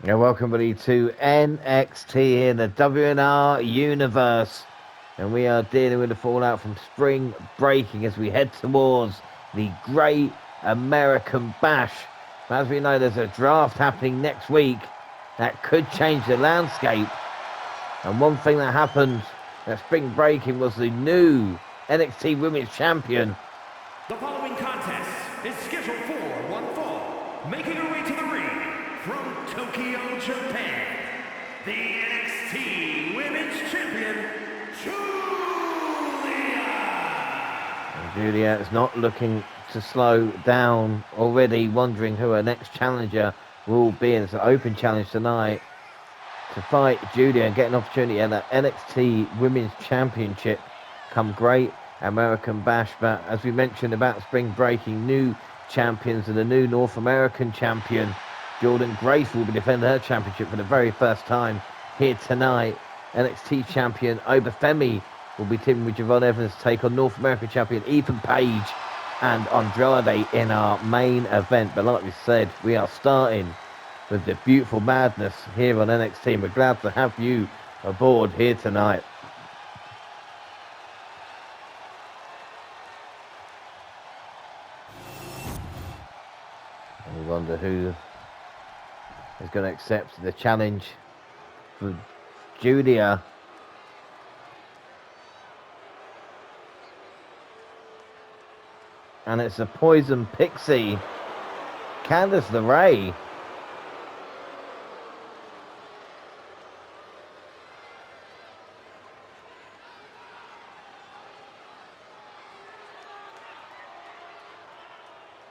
And welcome everybody to NXT in the WNR Universe. And we are dealing with the fallout from Spring Breaking as we head towards the Great American Bash. As we know, there's a draft happening next week that could change the landscape. And one thing that happened at Spring Breaking was the new NXT Women's Champion. The following contest is scheduled for one fall, making her way to the ring from Tokyo, Japan, the NXT Women's Champion, Giulia. And Giulia is not looking to slow down, already wondering who her next challenger will be. And it's an open challenge tonight to fight Giulia and get an opportunity at that NXT Women's Championship come Great American Bash. But as we mentioned about Spring Breaking, new champions and the new North American champion Jordan Grace will be defending her championship for the very first time here tonight. NXT champion Obafemi will be teaming with Javon Evans to take on North American champion Ethan Page and Andrade in our main event. But like we said, we are starting with the beautiful madness here on NXT. We're glad to have you aboard here tonight. And we wonder who is going to accept the challenge for Giulia. And it's a Poison Pixie, Candice LeRae.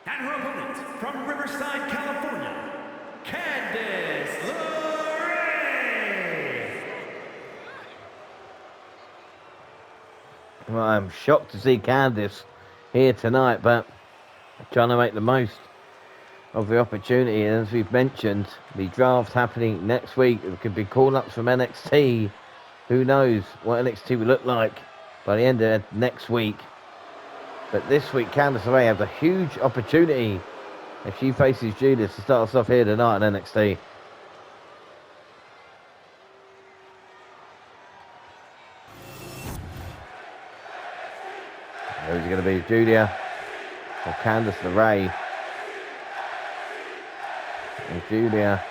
And her opponent from Riverside, California, Candice LeRae. Well, I'm shocked to see Candice here tonight, but trying to make the most of the opportunity. And as we've mentioned, the draft happening next week. It could be call-ups from NXT. Who knows what NXT will look like by the end of next week. But this week, Candice LeRae has a huge opportunity if she faces Giulia to start us off here tonight on NXT. Who's it going to be, Giulia or Candice LeRae? And Giulia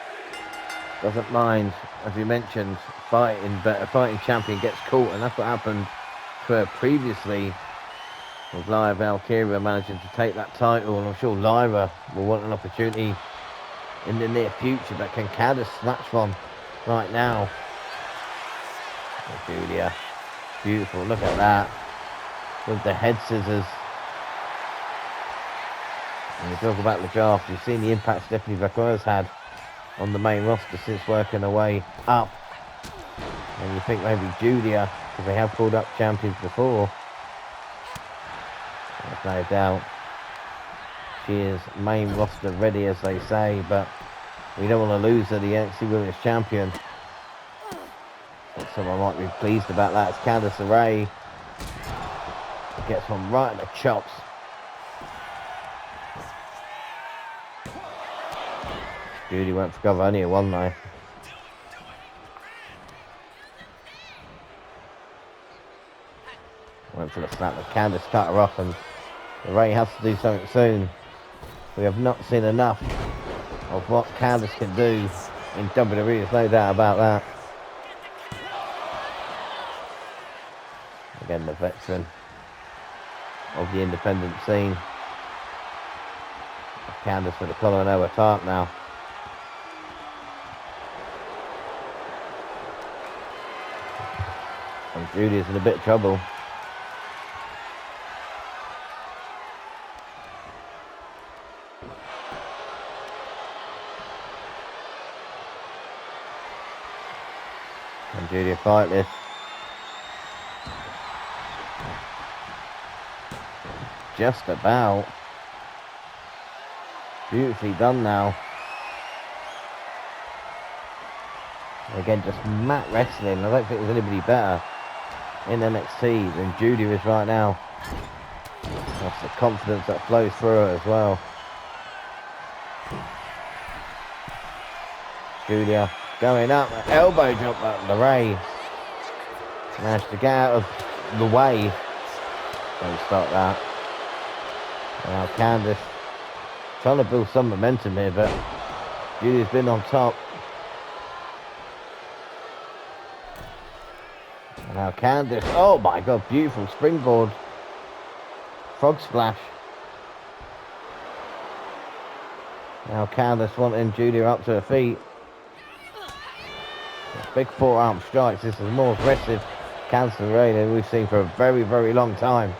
doesn't mind, as we mentioned, fighting, but a fighting champion gets caught, and that's what happened to her previously with Lyra Valkyria managing to take that title. And I'm sure Lyra will want an opportunity in the near future, but can Candice snatch one right now? Oh, Giulia, beautiful, look at that, with the head scissors. And we talk about the draft, you've seen the impact Stephanie Vaquer's had on the main roster since working her way up. And you think maybe Giulia, because they have called up champions before. There's no doubt she is main roster ready, as they say, but we don't want to lose her, the NXT Women's Champion. But someone might be pleased about that. It's Candice LeRae. Gets one right in the chops. Giulia went for cover, only a one though. Went for the snap, but Candice cut her off, and LeRae has to do something soon. We have not seen enough of what Candice can do in WWE, there's no doubt about that. Again, the veteran of the independent scene. Candice with the collar and over top now. And Giulia's in a bit of trouble. And Giulia fight this. Just about. Beautifully done now. Again, just mat wrestling. I don't think there's anybody better in NXT than Giulia is right now. That's the confidence that flows through her as well. Giulia going up, elbow drop at LeRae. Managed to get out of the way. Don't stop that. Now Candice trying to build some momentum here, but Giulia's been on top. And now Candice, oh my god, beautiful springboard. Frog splash. Now Candice wanting Giulia up to her feet. Big forearm strikes. This is more aggressive Candice LeRae than we've seen for a very, very long time.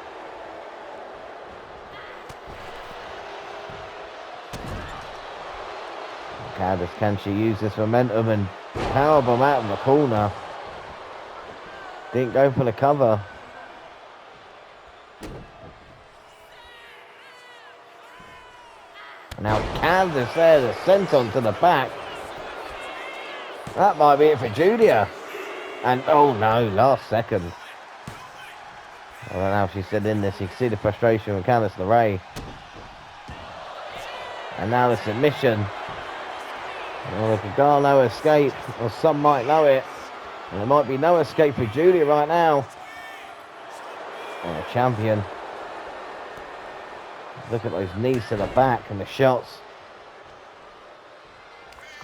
Candice, can she use this momentum and powerbomb out of the corner? Didn't go for the cover. Now Candice there, the senton to the back. That might be it for Giulia. And oh no, last second. I don't know if she said in this. You can see the frustration with Candice LeRae. And now the submission. Oh, the girl no escape, or some might know it. And there might be no escape for Giulia right now. And the champion. Look at those knees to the back and the shots.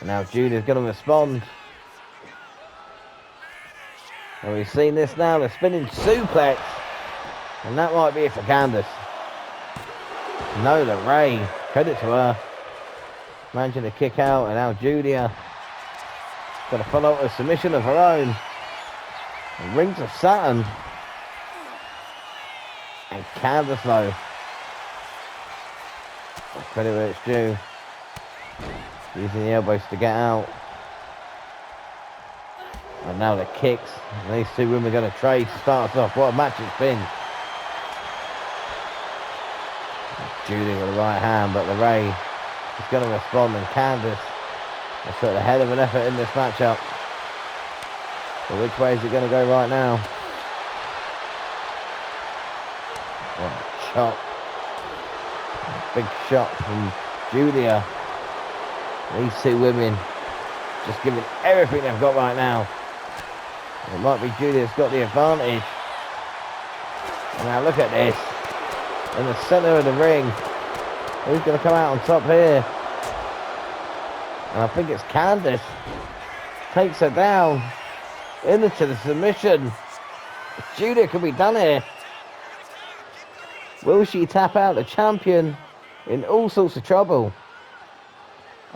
And now Giulia's going to respond. And we've seen this now, the spinning suplex. And that might be it for Candice. No, LeRae. Credit to her. Managing to kick out, and now Giulia got to follow up a submission of her own. And Rings of Saturn. And Candice though. Credit where it's due. Using the elbows to get out. And now the kicks. And these two women are going to trade to start us off. What a match it's been. Giulia with the right hand, but LeRae is going to respond, and Candice has put a hell of an effort in this matchup. But which way is it going to go right now? What a chop. Big shot from Giulia. These two women just giving everything they've got right now. It might be Giulia's got the advantage. And now look at this. In the centre of the ring. Who's going to come out on top here? And I think it's Candice. Takes her down. Into the submission. Giulia can be done here. Will she tap out the champion in all sorts of trouble?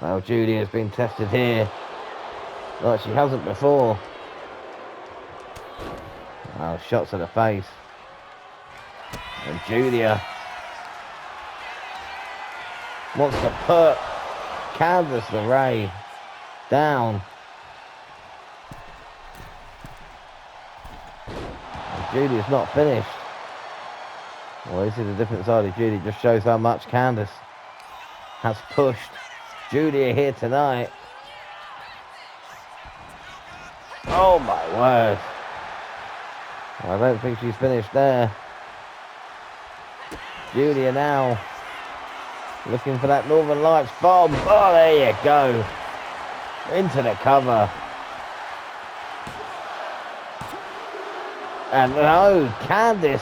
Well, Giulia has been tested here like she hasn't before. Well, shots to the face. And Giulia wants to put Candice LeRae down. And Giulia's not finished. Well, this is a different side of Giulia. Just shows how much Candice has pushed Giulia here tonight. Oh my word. I don't think she's finished there. Giulia now looking for that Northern Lights bomb. Oh, there you go. Into the cover. And no, Candice.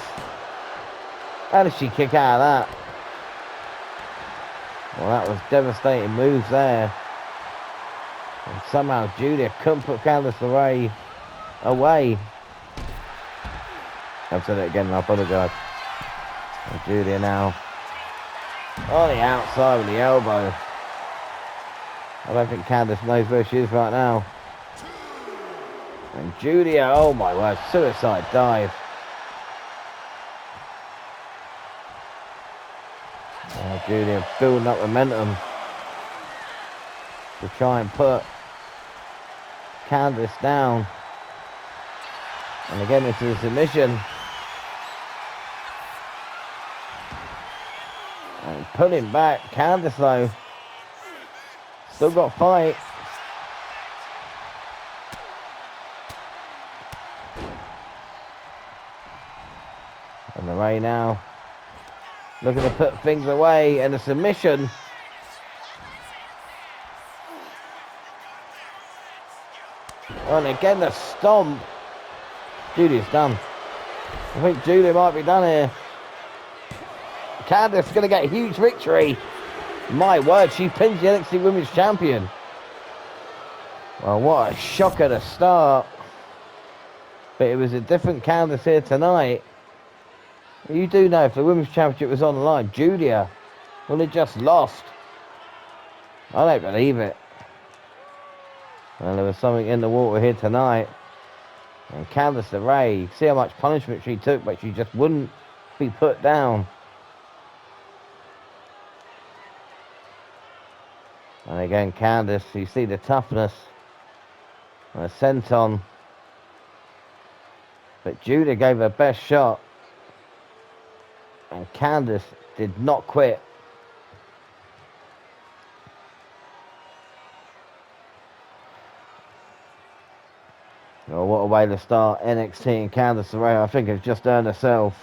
How did she kick out of that? Well, that was devastating moves there. And somehow Giulia couldn't put Candice LeRae away. I've said it again and I apologise. And Giulia now on the outside with the elbow. I don't think Candice knows where she is right now. And Giulia, oh my word, suicide dive. Giulia building up momentum to try and put Candice down. And again into the submission. And pulling back. Candice though. Still got fight. And LeRae now looking to put things away, and a submission. And again, the stomp. Giulia's done. I think Giulia might be done here. Candice is going to get a huge victory. My word, she pins the NXT Women's Champion. Well, what a shocker to start. But it was a different Candice here tonight. You do know if the Women's Championship was on the line, Giulia would have just lost. I don't believe it. Well, there was something in the water here tonight. And Candice LeRae, see how much punishment she took, but she just wouldn't be put down. And again, Candice, you see the toughness. And a senton. But Giulia gave her best shot. And Candice did not quit. Oh, what a way to start NXT, and Candice LeRae, I think, has just earned herself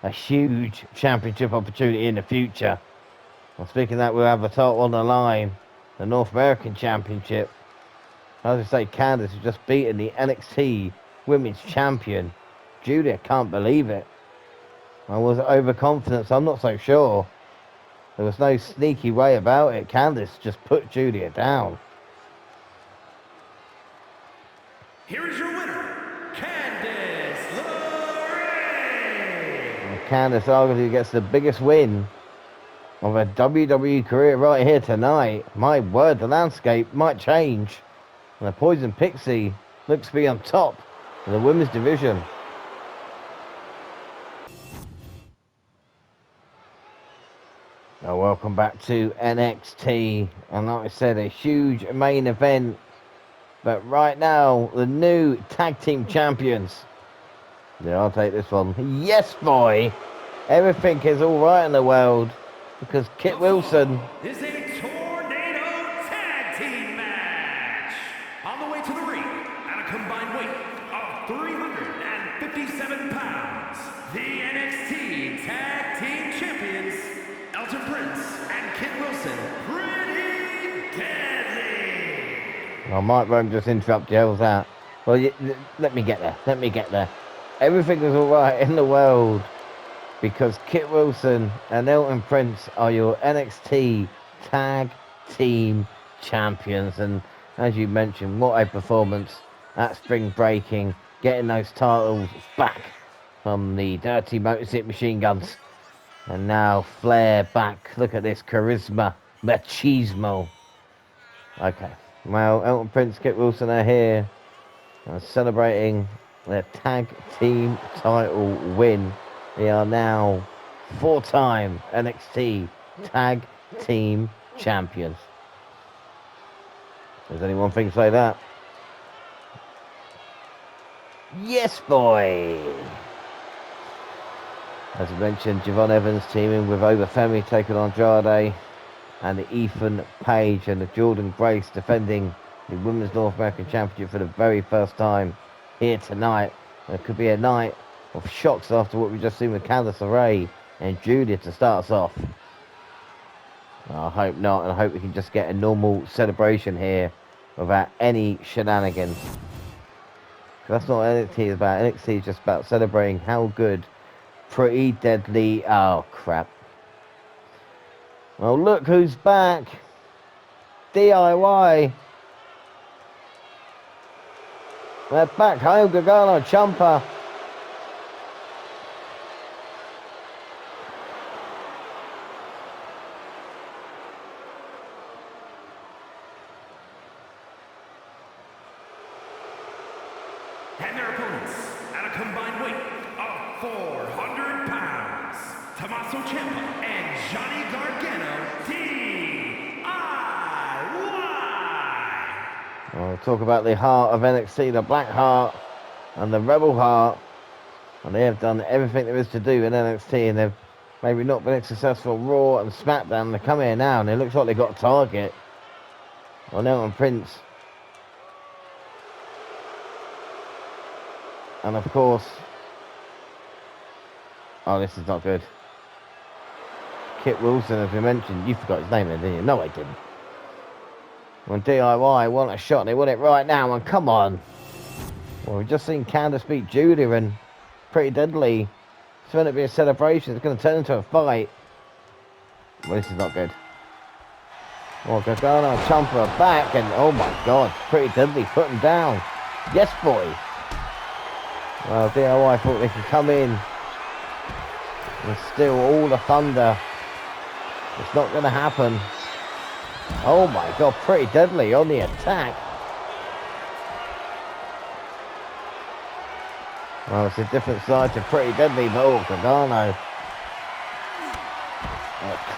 a huge championship opportunity in the future. Well, speaking of that, we'll have the title on the line, the North American Championship. As I say, Candice has just beaten the NXT Women's Champion. Giulia can't believe it. Or was it overconfidence? I'm not so sure. There was no sneaky way about it. Candice just put Giulia down. Here is your winner, Candice LeRae. Candice arguably gets the biggest win of her WWE career right here tonight. My word, the landscape might change. And the Poison Pixie looks to be on top of the women's division. Now, welcome back to NXT. And like I said, a huge main event. But right now, the new tag team champions. Yeah, I'll take this one. Yes, boy. Everything is all right in the world because Kit Wilson is a tornado tag team match. On the way to the ring, at a combined weight of 357 pounds, the NXT Tag Team Champions, Elton Prince and Kit Wilson, pretty deadly. I might won't just interrupt you with that. Well, let me get there. Let me get there. Everything is all right in the world because Kit Wilson and Elton Prince are your NXT Tag Team Champions. And as you mentioned, what a performance at Spring Breakin, getting those titles back from the Dirty Motor City Machine Guns. And now Flair back. Look at this charisma, machismo. Okay. Well, Elton Prince, Kit Wilson are here celebrating their tag team title win. They are now 4-time NXT Tag Team Champions. Does anyone think say that? Yes, boy! As I mentioned, Javon Evans teaming with Obafemi taking on Andrade, and the Ethan Page and the Jordan Grace defending the Women's North American Championship for the very first time here tonight. It could be a night of shocks after what we've just seen with Candice LeRae and Giulia to start us off. I hope not, and I hope we can just get a normal celebration here without any shenanigans. That's not what NXT is about. NXT is just about celebrating how good Pretty Deadly... Oh, crap. Well, look who's back. DIY. They're back home. Gargano Ciampa. And their opponents, at a combined weight of 400 pounds, Tommaso Ciampa and Johnny Gargano, DIY. We'll talk about the heart of NXT, the Black Heart and the Rebel Heart. And they have done everything there is to do in NXT, and they've maybe not been successful on Raw and SmackDown. They come here now, and it looks like they've got a target on Elton Prince. And of course, oh, this is not good. Kit Wilson, as we mentioned, you forgot his name then, didn't you? No, I didn't. When DIY want a shot, they want it right now, and come on. Well, we've just seen Candice beat Giulia and Pretty Deadly. It's going to be a celebration. It's going to turn into a fight. Well, this is not good. Oh, Gargano chomp her back, and oh my god, Pretty Deadly put him down. Yes, boy. Well, DIY thought they could come in and steal all the thunder. It's not going to happen. Oh my god, Pretty Deadly on the attack. Well, it's a different side to Pretty Deadly, but oh, Gargano.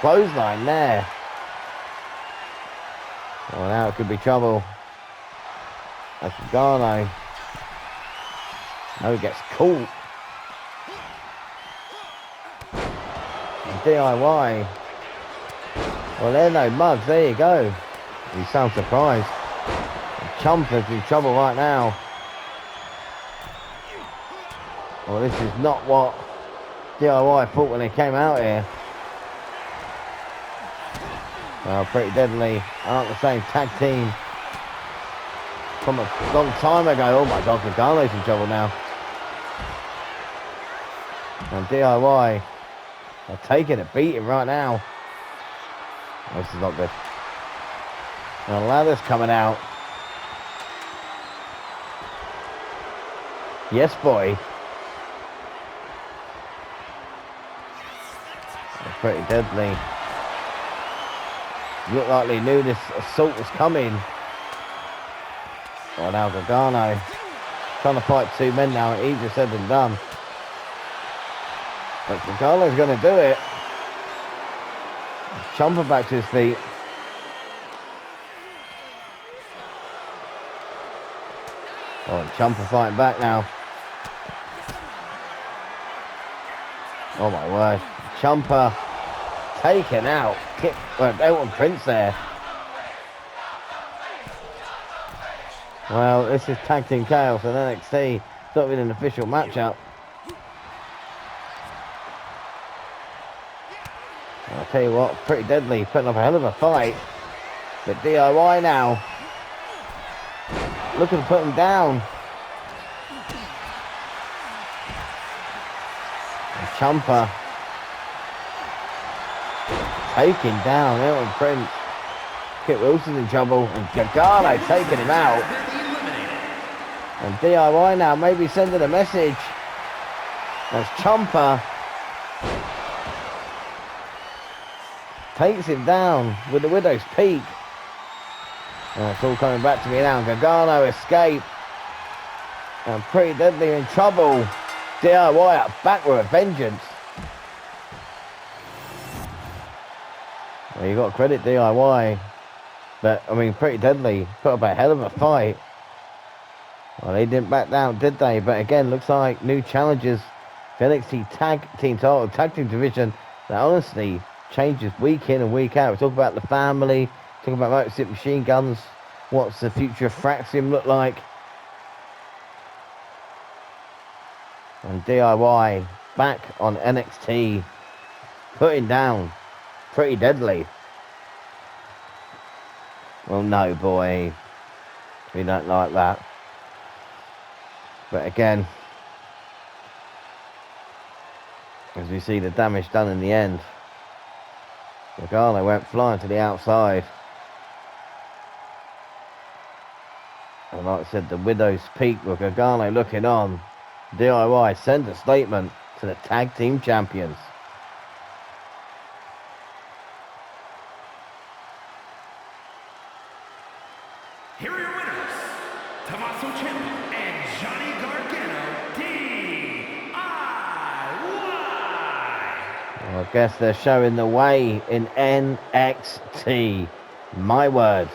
Clothesline there. Well, now it could be trouble. That's Gargano. Oh, he gets caught. And DIY. Well, they're no mugs. There you go. You sound surprised. Ciampa's in trouble right now. Well, this is not what DIY thought when they came out here. Well, Pretty Deadly aren't the same tag team from a long time ago. Oh my god, Gargano's in trouble now. And DIY are taking a beating right now. This is not good. And the ladder's coming out. Yes, boy. Pretty Deadly. Looked like they knew this assault was coming. Well, now Gargano trying to fight two men now. Easier said than done. But Gargano's going to do it. Ciampa back to his feet. Oh, Ciampa fighting back now. Oh my word. Ciampa taken out. Well, they want Prince there. Well, this is Tag Team Chaos and NXT. It's not been an official matchup. I'll tell you what, Pretty Deadly putting up a hell of a fight. But DIY now. Looking to put him down. And Ciampa taking down Elton Prince. Kit Wilson's in trouble. And Gargano taking him out. And DIY now maybe sending a message. As Ciampa takes him down with the Widow's Peak. And it's all coming back to me now. Gargano escape. And Pretty Deadly in trouble. DIY up back with a vengeance. Well, you got to credit DIY. But, I mean, Pretty Deadly put up a hell of a fight. Well, they didn't back down, did they? But again, looks like new challenges for NXT Tag Team title, Tag Team division. That honestly changes week in and week out. We talk about the family, talk about Motor City Machine Guns. What's the future of Fraxium look like? And DIY back on NXT, putting down Pretty Deadly. Well, no, boy. We don't like that. But again, as we see the damage done in the end, Gargano went flying to the outside. And like I said, the Widow's Peak with Gargano looking on. DIY sends a statement to the Tag Team Champions. Here are your winners, Tommaso Ciampa and Johnny Gargano, DIY. Well, I guess they're showing the way in NXT. My word.